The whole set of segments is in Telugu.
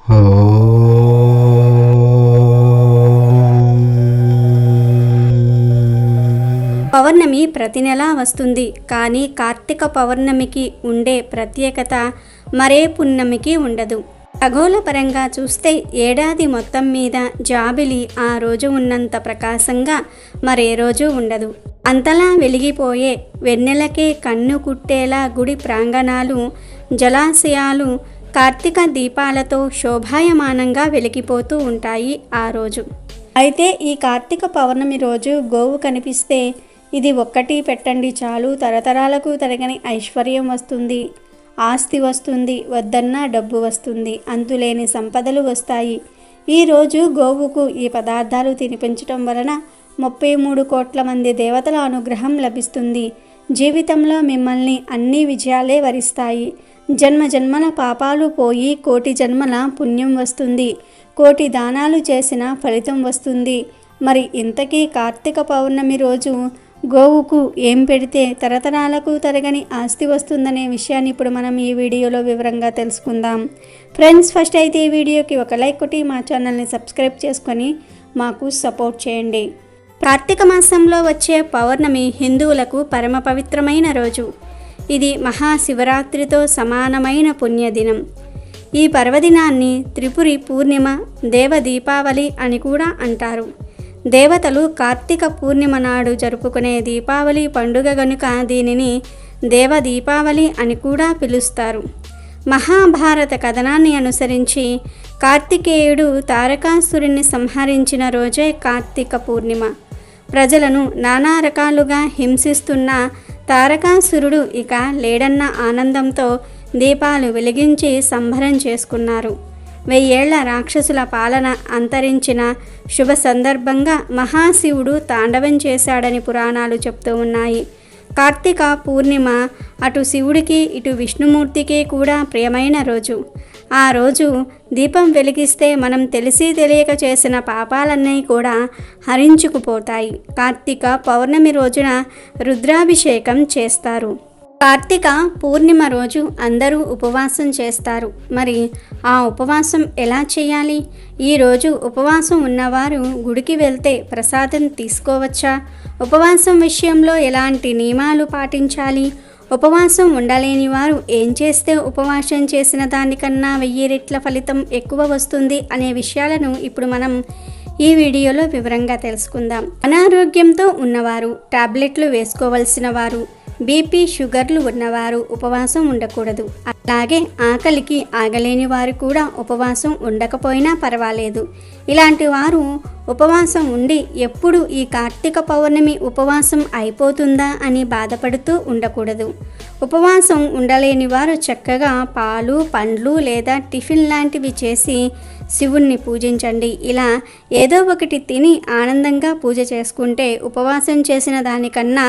పౌర్ణమి ప్రతి నెలా వస్తుంది, కానీ కార్తీక పౌర్ణమికి ఉండే ప్రత్యేకత మరే పున్నమికి ఉండదు. ఖగోళపరంగా చూస్తే ఏడాది మొత్తం మీద జాబిలి ఆ రోజు ఉన్నంత ప్రకాశంగా మరే రోజు ఉండదు. అంతలా వెలిగిపోయే వెన్నెలకే కన్ను కుట్టేలా గుడి ప్రాంగణాలు, జలాశయాలు కార్తీక దీపాలతో శోభాయమానంగా వెలిగిపోతూ ఉంటాయి ఆ రోజు. అయితే ఈ కార్తీక పౌర్ణమి రోజు గోవు కనిపిస్తే ఇది ఒక్కటి పెట్టండి చాలు, తరతరాలకు తరగని ఐశ్వర్యం వస్తుంది, ఆస్తి వస్తుంది, వద్దన్నా డబ్బు వస్తుంది, అంతులేని సంపదలు వస్తాయి. ఈరోజు గోవుకు ఈ పదార్థాలు తినిపించటం వలన 33 కోట్ల మంది దేవతల అనుగ్రహం లభిస్తుంది. జీవితంలో మిమ్మల్ని అన్ని విజయాలే వరిస్తాయి. జన్మ జన్మల పాపాలు పోయి కోటి జన్మల పుణ్యం వస్తుంది. కోటి దానాలు చేసిన ఫలితం వస్తుంది. మరి ఇంతకీ కార్తీక పౌర్ణమి రోజు గోవుకు ఏం పెడితే తరతరాలకు తరగని ఆస్తి వస్తుందనే విషయాన్ని ఇప్పుడు మనం ఈ వీడియోలో వివరంగా తెలుసుకుందాం. ఫ్రెండ్స్, ఫస్ట్ అయితే ఈ వీడియోకి ఒక లైక్ కొట్టి మా ఛానల్ని సబ్స్క్రైబ్ చేసుకొని మాకు సపోర్ట్ చేయండి. కార్తీక మాసంలో వచ్చే పౌర్ణమి హిందువులకు పరమ పవిత్రమైన రోజు. ఇది మహాశివరాత్రితో సమానమైన పుణ్యదినం. ఈ పర్వదినాన్ని త్రిపురి పూర్ణిమ, దేవ దీపావళి అని కూడా అంటారు. దేవతలు కార్తీక పూర్ణిమ నాడు జరుపుకునే దీపావళి పండుగ గనుక దీనిని దేవ దీపావళి అని కూడా పిలుస్తారు. మహాభారత కథనాన్ని అనుసరించి కార్తికేయుడు తారకాసురుణ్ణి సంహరించిన రోజే కార్తీక పూర్ణిమ. ప్రజలను నానా రకాలుగా హింసిస్తున్న తారకాసురుడు ఇక లేడన్న ఆనందంతో దీపాలు వెలిగించి సంబరం చేసుకున్నారు. 1000 ఏళ్ల రాక్షసుల పాలన అంతరించిన శుభ సందర్భంగా మహాశివుడు తాండవం చేశాడని పురాణాలు చెప్తూ ఉన్నాయి. కార్తీక పూర్ణిమ అటు శివుడికి ఇటు విష్ణుమూర్తికి కూడా ప్రియమైన రోజు. ఆ రోజు దీపం వెలిగిస్తే మనం తెలిసి తెలియక చేసిన పాపాలన్నీ కూడా హరించుకుపోతాయి. కార్తీక పౌర్ణమి రోజున రుద్రాభిషేకం చేస్తారు. కార్తీక పూర్ణిమ రోజు అందరూ ఉపవాసం చేస్తారు. మరి ఆ ఉపవాసం ఎలా చేయాలి? ఈరోజు ఉపవాసం ఉన్నవారు గుడికి వెళ్తే ప్రసాదం తీసుకోవచ్చా? ఉపవాసం విషయంలో ఎలాంటి నియమాలు పాటించాలి? ఉపవాసం ఉండలేని వారు ఏం చేస్తే ఉపవాసం చేసిన దానికన్నా 1000 రెట్ల ఫలితం ఎక్కువ వస్తుంది అనే విషయాలను ఇప్పుడు మనం ఈ వీడియోలో వివరంగా తెలుసుకుందాం. అనారోగ్యంతో ఉన్నవారు, టాబ్లెట్లు వేసుకోవలసిన వారు, బీపీ షుగర్లు ఉన్నవారు ఉపవాసం ఉండకూడదు. అలాగే ఆకలికి ఆగలేని వారు కూడా ఉపవాసం ఉండకపోయినా పర్వాలేదు. ఇలాంటి వారు ఉపవాసం ఉండి ఎప్పుడు ఈ కార్తీక పౌర్ణమి ఉపవాసం అయిపోతుందా అని బాధపడుతూ ఉండకూడదు. ఉపవాసం ఉండలేని వారు చక్కగా పాలు, పండ్లు లేదా టిఫిన్ లాంటివి చేసి శివుణ్ణి పూజించండి. ఇలా ఏదో ఒకటి తిని ఆనందంగా పూజ చేసుకుంటే ఉపవాసం చేసిన దానికన్నా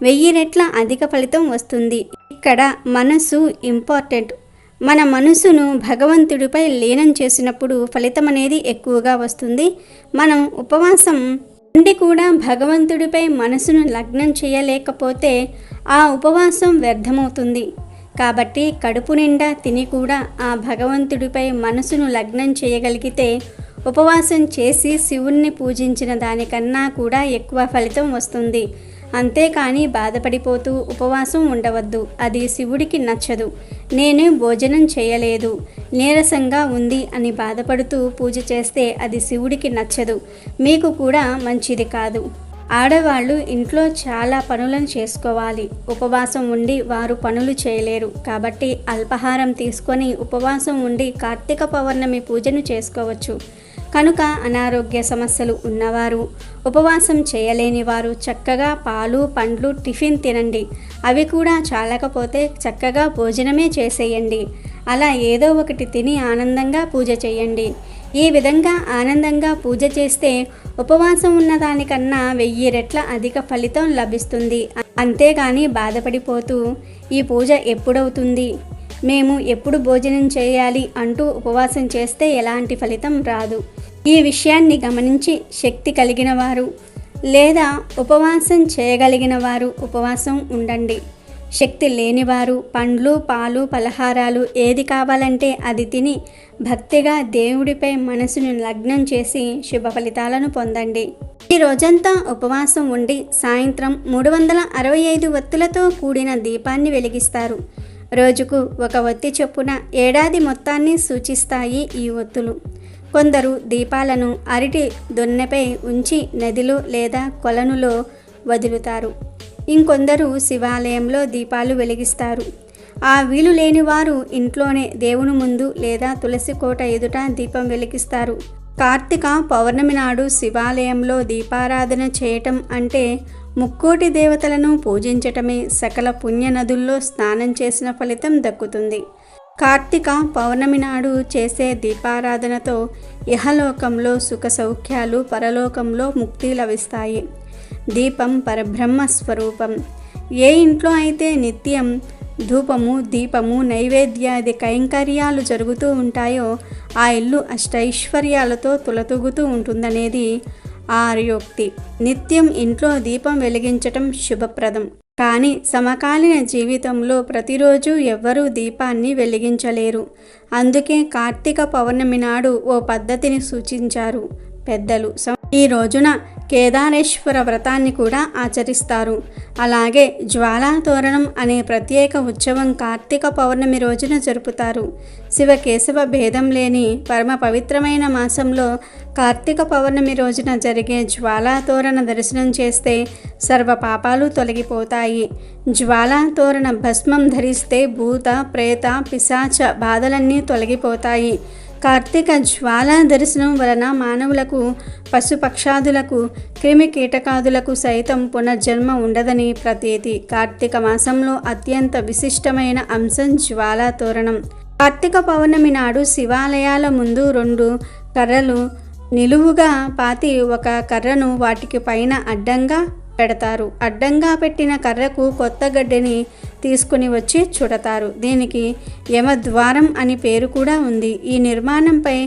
1000 రెట్ల అధిక ఫలితం వస్తుంది. ఇక్కడ మనసు ఇంపార్టెంట్. మన మనసును భగవంతుడిపై లీనం చేసినప్పుడు ఫలితం అనేది ఎక్కువగా వస్తుంది. మనం ఉపవాసం ఉండి కూడా భగవంతుడిపై మనసును లగ్నం చేయలేకపోతే ఆ ఉపవాసం వ్యర్థమవుతుంది. కాబట్టి కడుపు నిండా తిని కూడా ఆ భగవంతుడిపై మనసును లగ్నం చేయగలిగితే ఉపవాసం చేసి శివుణ్ణి పూజించిన దానికన్నా కూడా ఎక్కువ ఫలితం వస్తుంది. అంతేకాని బాధపడిపోతూ ఉపవాసం ఉండవద్దు. అది శివుడికి నచ్చదు. నేను భోజనం చేయలేదు, నీరసంగా ఉంది అని బాధపడుతూ పూజ చేస్తే అది శివుడికి నచ్చదు, మీకు కూడా మంచిది కాదు. ఆడవాళ్ళు ఇంట్లో చాలా పనులను చేసుకోవాలి. ఉపవాసం ఉండి వారు పనులు చేయలేరు. కాబట్టి అల్పాహారం తీసుకొని ఉపవాసం ఉండి కార్తీక పౌర్ణమి పూజను చేసుకోవచ్చు. కనుక అనారోగ్య సమస్యలు ఉన్నవారు, ఉపవాసం చేయలేని వారు చక్కగా పాలు, పండ్లు, టిఫిన్ తినండి. అవి కూడా చాలకపోతే చక్కగా భోజనమే చేసేయండి. అలా ఏదో ఒకటి తిని ఆనందంగా పూజ చేయండి. ఈ విధంగా ఆనందంగా పూజ చేస్తే ఉపవాసం ఉన్న దానికన్నా 1000 రెట్ల అధిక ఫలితం లభిస్తుంది. అంతేగాని బాధపడిపోతూ ఈ పూజ ఎప్పుడవుతుంది, మేము ఎప్పుడు భోజనం చేయాలి అంటూ ఉపవాసం చేస్తే ఎలాంటి ఫలితం రాదు. ఈ విషయాన్ని గమనించి శక్తి కలిగిన వారు లేదా ఉపవాసం చేయగలిగిన వారు ఉపవాసం ఉండండి. శక్తి లేనివారు పండ్లు, పాలు, పలహారాలు ఏది కావాలంటే అది తిని భక్తిగా దేవుడిపై మనసును లగ్నం చేసి శుభ ఫలితాలను పొందండి. ఈ రోజంతా ఉపవాసం ఉండి సాయంత్రం 365 ఒత్తులతో కూడిన దీపాన్ని వెలిగిస్తారు. రోజుకు ఒక ఒత్తి చొప్పున ఏడాది మొత్తాన్ని సూచిస్తాయి ఈ ఒత్తులు. కొందరు దీపాలను అరటి దొన్నెపై ఉంచి నదిలో లేదా కొలనులో వదులుతారు. ఇంకొందరు శివాలయంలో దీపాలు వెలిగిస్తారు. ఆ వీలు లేని వారు ఇంట్లోనే దేవుని ముందు లేదా తులసి కోట ఎదుట దీపం వెలిగిస్తారు. కార్తీక పౌర్ణమి నాడు శివాలయంలో దీపారాధన చేయటం అంటే ముక్కోటి దేవతలను పూజించటమే. సకల పుణ్య నదుల్లో స్నానం చేసిన ఫలితం దక్కుతుంది. కార్తీక పౌర్ణమి నాడు చేసే దీపారాధనతో ఇహలోకంలో సుఖ సౌఖ్యాలు, పరలోకంలో ముక్తి లభిస్తాయి. దీపం పరబ్రహ్మ స్వరూపం. ఏ ఇంట్లో అయితే నిత్యం ధూపము, దీపము, నైవేద్యాది కైంకర్యాలు జరుగుతూ ఉంటాయో ఆ ఇల్లు అష్టైశ్వర్యాలతో తులతూగుతూ ఉంటుందనేది ఆర్యోక్తి. నిత్యం ఇంట్లో దీపం వెలిగించటం శుభప్రదం. కానీ సమకాలీన జీవితంలో ప్రతిరోజు ఎవ్వరూ దీపాన్ని వెలిగించలేరు. అందుకే కార్తీక పౌర్ణమి నాడు ఓ పద్ధతిని సూచించారు పెద్దలు. ఈ రోజున కేదారేశ్వర వ్రతాన్ని కూడా ఆచరిస్తారు. అలాగే జ్వాలా తోరణం అనే ప్రత్యేక ఉత్సవం కార్తీక పౌర్ణమి రోజున జరుపుతారు. శివకేశవ భేదం లేని పరమ పవిత్రమైన మాసంలో కార్తీక పౌర్ణమి రోజున జరిగే జ్వాలా తోరణ దర్శనం చేస్తే సర్వ పాపాలు తొలగిపోతాయి. జ్వాలా తోరణ భస్మం ధరిస్తే భూత, ప్రేత, పిశాచ బాధలన్నీ తొలగిపోతాయి. కార్తీక జ్వాలా దర్శనం వలన మానవులకు, పశుపక్షాదులకు, క్రిమి కీటకాదులకు సైతం పునర్జన్మ ఉండదని ప్రతీతి. కార్తీక మాసంలో అత్యంత విశిష్టమైన అంశం జ్వాలా తోరణం. కార్తీక పౌర్ణమి నాడు శివాలయాల ముందు 2 కర్రలు నిలువుగా పాతి ఒక కర్రను వాటికి పైన అడ్డంగా పెడతారు. అడ్డంగా పెట్టిన కర్రకు కొత్త గడ్డిని తీసుకుని వచ్చి చుడతారు. దీనికి యమద్వారం అని పేరు కూడా ఉంది. ఈ నిర్మాణంపై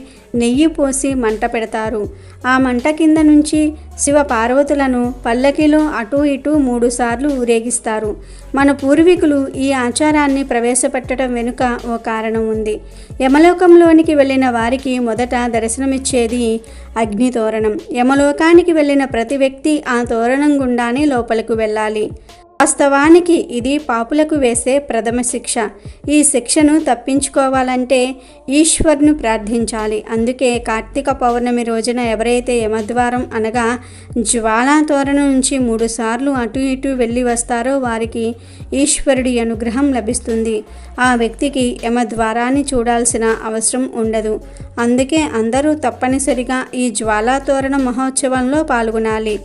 నెయ్యి పోసి మంట పెడతారు. ఆ మంట కింద నుంచి శివ పార్వతులను పల్లకిలో అటూ ఇటూ 3 సార్లు ఊరేగిస్తారు. మన పూర్వీకులు ఈ ఆచారాన్ని ప్రవేశపెట్టడం వెనుక ఓ కారణం ఉంది. యమలోకంలోనికి వెళ్ళిన వారికి మొదట దర్శనమిచ్చేది అగ్ని తోరణం. యమలోకానికి వెళ్ళిన ప్రతి వ్యక్తి ఆ తోరణం గుండానే లోపలికి వెళ్ళాలి. వాస్తవానికి ఇది పాపులకు వేసే ప్రథమ శిక్ష. ఈ శిక్షను తప్పించుకోవాలంటే ఈశ్వర్ను ప్రార్థించాలి. అందుకే కార్తీక పౌర్ణమి రోజున ఎవరైతే యమద్వారం అనగా జ్వాలా తోరణం నుంచి 3 సార్లు అటు ఇటు వెళ్ళి వస్తారో వారికి ఈశ్వరుడి అనుగ్రహం లభిస్తుంది. ఆ వ్యక్తికి యమద్వారాన్ని చూడాల్సిన అవసరం ఉండదు. అందుకే అందరూ తప్పనిసరిగా ఈ జ్వాలా తోరణ మహోత్సవంలో పాల్గొనాలి.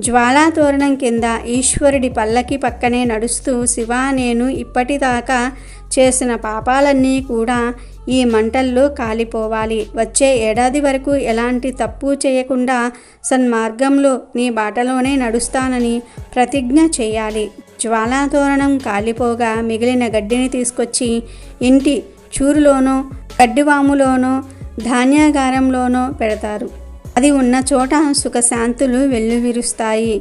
జ్వాలా తోరణం కింద ఈశ్వరుడి పల్లకి పక్కనే నడుస్తూ శివా, నేను ఇప్పటిదాకా చేసిన పాపాలన్నీ కూడా ఈ మంటల్లో కాలిపోవాలి. వచ్చే ఏడాది వరకు ఎలాంటి తప్పు చేయకుండా సన్మార్గంలో నీ బాటలోనే నడుస్తానని ప్రతిజ్ఞ చేయాలి. జ్వాలా తోరణం కాలిపోగా మిగిలిన గడ్డిని తీసుకొచ్చి ఇంటి చూరులోనో, గడ్డివాములోనో, ధాన్యాగారంలోనో పెడతారు. అది ఉన్న చోట సుఖశాంతులు వెల్లువిరుస్తాయి.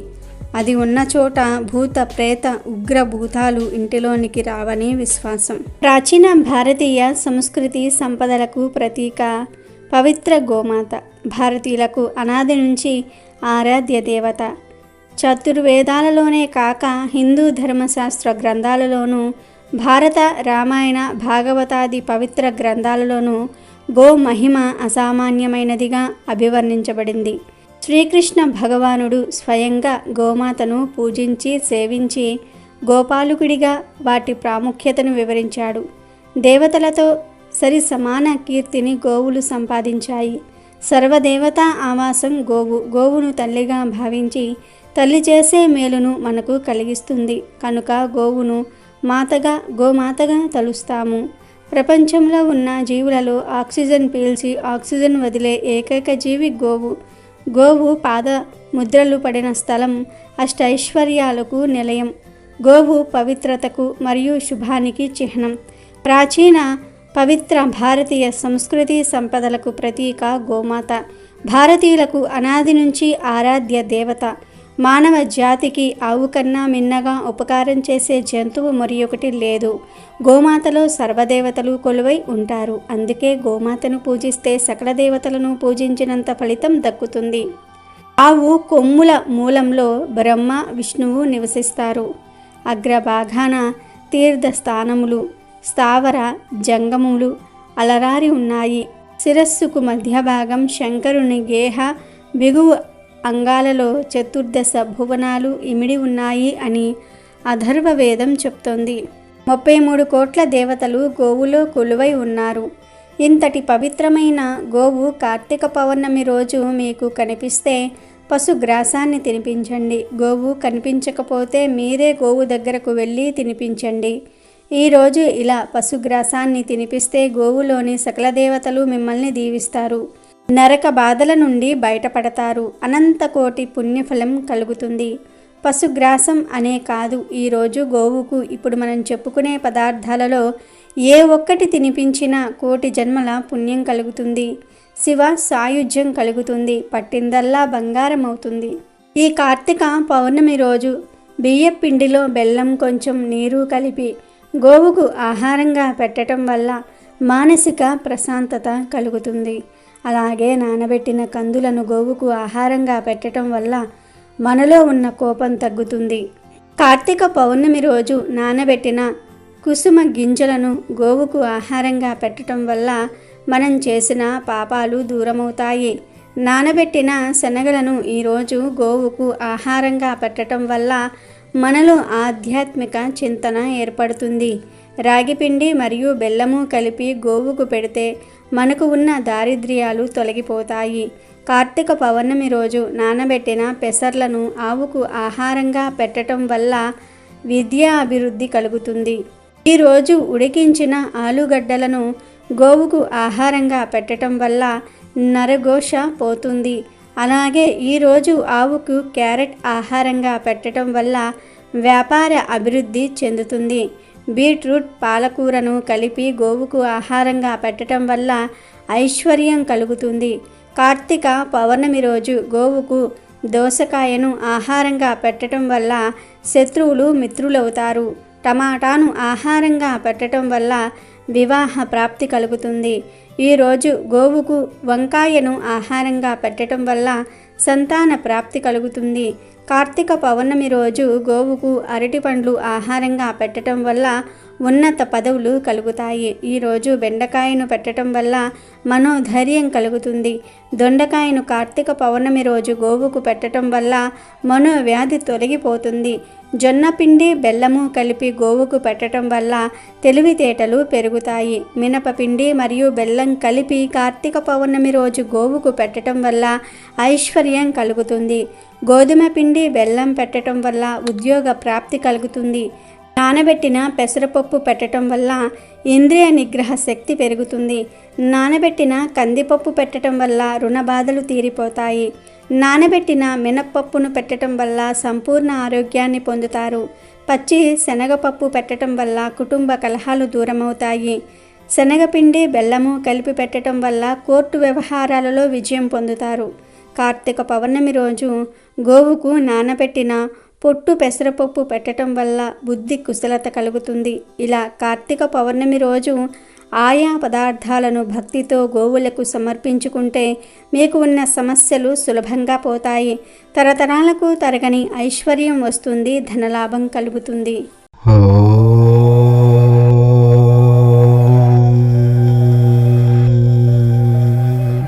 అది ఉన్న చోట భూత, ప్రేత, ఉగ్ర భూతాలు ఇంటిలోనికి రావని విశ్వాసం. ప్రాచీన భారతీయ సంస్కృతి సంపదలకు ప్రతీక పవిత్ర గోమాత. భారతీయులకు అనాది నుంచి ఆరాధ్య దేవత. చతుర్వేదాలలోనే కాక హిందూ ధర్మశాస్త్ర గ్రంథాలలోనూ, భారత, రామాయణ, భాగవతాది పవిత్ర గ్రంథాలలోనూ గో మహిమ అసామాన్యమైనదిగా అభివర్ణించబడింది. శ్రీకృష్ణ భగవానుడు స్వయంగా గోమాతను పూజించి సేవించి గోపాలకుడిగా వాటి ప్రాముఖ్యతను వివరించాడు. దేవతలతో సరి సమాన కీర్తిని గోవులు సంపాదించాయి. సర్వదేవతా ఆవాసం గోవు. గోవును తల్లిగా భావించి తల్లి చేసే మేలును మనకు కలిగిస్తుంది. కనుక గోవును గోమాతగా తలుస్తాము. ప్రపంచంలో ఉన్న జీవులలో ఆక్సిజన్ పీల్చి ఆక్సిజన్ వదిలే ఏకైక జీవి గోవు. గోవు పాద ముద్రలు పడిన స్థలం అష్టైశ్వర్యాలకు నిలయం. గోవు పవిత్రతకు మరియు శుభానికి చిహ్నం. ప్రాచీన పవిత్ర భారతీయ సంస్కృతి సంపదలకు ప్రతీక గోమాత. భారతీయులకు అనాది నుంచి ఆరాధ్య దేవత. మానవ జాతికి ఆవు కన్నా మిన్నగా ఉపకారం చేసే జంతువు మరియొకటి లేదు. గోమాతలో సర్వదేవతలు కొలువై ఉంటారు. అందుకే గోమాతను పూజిస్తే సకల దేవతలను పూజించినంత ఫలితం దక్కుతుంది. ఆవు కొమ్ముల మూలంలో బ్రహ్మ విష్ణువు నివసిస్తారు. అగ్రభాగాన తీర్థస్థానములు, స్థావర జంగములు అలరారి ఉన్నాయి. శిరస్సుకు మధ్య భాగం శంకరుని గేహ బిగువు అంగాలలో చతుర్దశ భువనాలు ఇమిడి ఉన్నాయి అని అథర్వవేదం చెప్తోంది. 33 కోట్ల దేవతలు గోవులో కొలువై ఉన్నారు. ఇంతటి పవిత్రమైన గోవు కార్తీక పౌర్ణమి రోజు మీకు కనిపిస్తే పశుగ్రాసాన్ని తినిపించండి. గోవు కనిపించకపోతే మీరే గోవు దగ్గరకు వెళ్ళి తినిపించండి. ఈరోజు ఇలా పశుగ్రాసాన్ని తినిపిస్తే గోవులోని సకల దేవతలు మిమ్మల్ని దీవిస్తారు. నరక బాధల నుండి బయటపడతారు. అనంతకోటి పుణ్యఫలం కలుగుతుంది. పశుగ్రాసం అనే కాదు, ఈరోజు గోవుకు ఇప్పుడు మనం చెప్పుకునే పదార్థాలలో ఏ ఒక్కటి తినిపించినా కోటి జన్మల పుణ్యం కలుగుతుంది. శివ సాయుధ్యం కలుగుతుంది. పట్టిందల్లా బంగారం అవుతుంది. ఈ కార్తీక పౌర్ణమి రోజు బియ్యపిండిలో బెల్లం కొంచెం నీరు కలిపి గోవుకు ఆహారంగా పెట్టడం వల్ల మానసిక ప్రశాంతత కలుగుతుంది. అలాగే నానబెట్టిన కందులను గోవుకు ఆహారంగా పెట్టడం వల్ల మనలో ఉన్న కోపం తగ్గుతుంది. కార్తీక పౌర్ణమి రోజు నానబెట్టిన కుసుమ గింజలను గోవుకు ఆహారంగా పెట్టడం వల్ల మనం చేసిన పాపాలు దూరమవుతాయి. నానబెట్టిన శనగలను ఈరోజు గోవుకు ఆహారంగా పెట్టడం వల్ల మనలో ఆధ్యాత్మిక చింతన ఏర్పడుతుంది. రాగిపిండి మరియు బెల్లము కలిపి గోవుకు పెడితే మనకు ఉన్న దారిద్ర్యాలు తొలగిపోతాయి. కార్తీక పౌర్ణమి రోజు నానబెట్టిన పెసర్లను ఆవుకు ఆహారంగా పెట్టడం వల్ల విద్యా అభివృద్ధి కలుగుతుంది. ఈరోజు ఉడికించిన ఆలుగడ్డలను గోవుకు ఆహారంగా పెట్టడం వల్ల నరఘోష పోతుంది. అలాగే ఈరోజు ఆవుకు క్యారెట్ ఆహారంగా పెట్టడం వల్ల వ్యాపార అభివృద్ధి చెందుతుంది. బీట్రూట్ పాలకూరను కలిపి గోవుకు ఆహారంగా పెట్టడం వల్ల ఐశ్వర్యం కలుగుతుంది. కార్తీక పౌర్ణమి రోజు గోవుకు దోసకాయను ఆహారంగా పెట్టడం వల్ల శత్రువులు మిత్రులవుతారు. టమాటాను ఆహారంగా పెట్టడం వల్ల వివాహ ప్రాప్తి కలుగుతుంది. ఈరోజు గోవుకు వంకాయను ఆహారంగా పెట్టడం వల్ల సంతాన ప్రాప్తి కలుగుతుంది. కార్తీక పౌర్ణమి రోజు గోవుకు అరటిపండ్లు ఆహారంగా పెట్టడం వల్ల ఉన్నత పదవులు కలుగుతాయి. ఈరోజు బెండకాయను పెట్టడం వల్ల మనోధైర్యం కలుగుతుంది. దొండకాయను కార్తీక పౌర్ణమి రోజు గోవుకు పెట్టడం వల్ల మనోవ్యాధి తొలగిపోతుంది. జొన్న పిండి బెల్లము కలిపి గోవుకు పెట్టడం వల్ల తెలివితేటలు పెరుగుతాయి. మినపపిండి మరియు బెల్లం కలిపి కార్తీక పౌర్ణమి రోజు గోవుకు పెట్టడం వల్ల ఐశ్వర్యం కలుగుతుంది. గోధుమ పిండి బెల్లం పెట్టడం వల్ల ఉద్యోగ ప్రాప్తి కలుగుతుంది. నానబెట్టిన పెసరపప్పు పెట్టడం వల్ల ఇంద్రియ నిగ్రహ శక్తి పెరుగుతుంది. నానబెట్టిన కందిపప్పు పెట్టడం వల్ల రుణ బాధలు తీరిపోతాయి. నానబెట్టిన మినప్పప్పును పెట్టడం వల్ల సంపూర్ణ ఆరోగ్యాన్ని పొందుతారు. పచ్చి శనగపప్పు పెట్టడం వల్ల కుటుంబ కలహాలు దూరమవుతాయి. శనగపిండి బెల్లము కలిపి పెట్టడం వల్ల కోర్టు వ్యవహారాలలో విజయం పొందుతారు. కార్తీక పౌర్ణమి రోజు గోవుకు నానబెట్టిన పొట్టు పెసరపప్పు పెట్టడం వల్ల బుద్ధి కుశలత కలుగుతుంది. ఇలా కార్తీక పౌర్ణమి రోజు ఆయా పదార్థాలను భక్తితో గోవులకు సమర్పించుకుంటే మీకు ఉన్న సమస్యలు సులభంగా పోతాయి. తరతరాలకు తరగని ఐశ్వర్యం వస్తుంది. ధనలాభం కలుగుతుంది.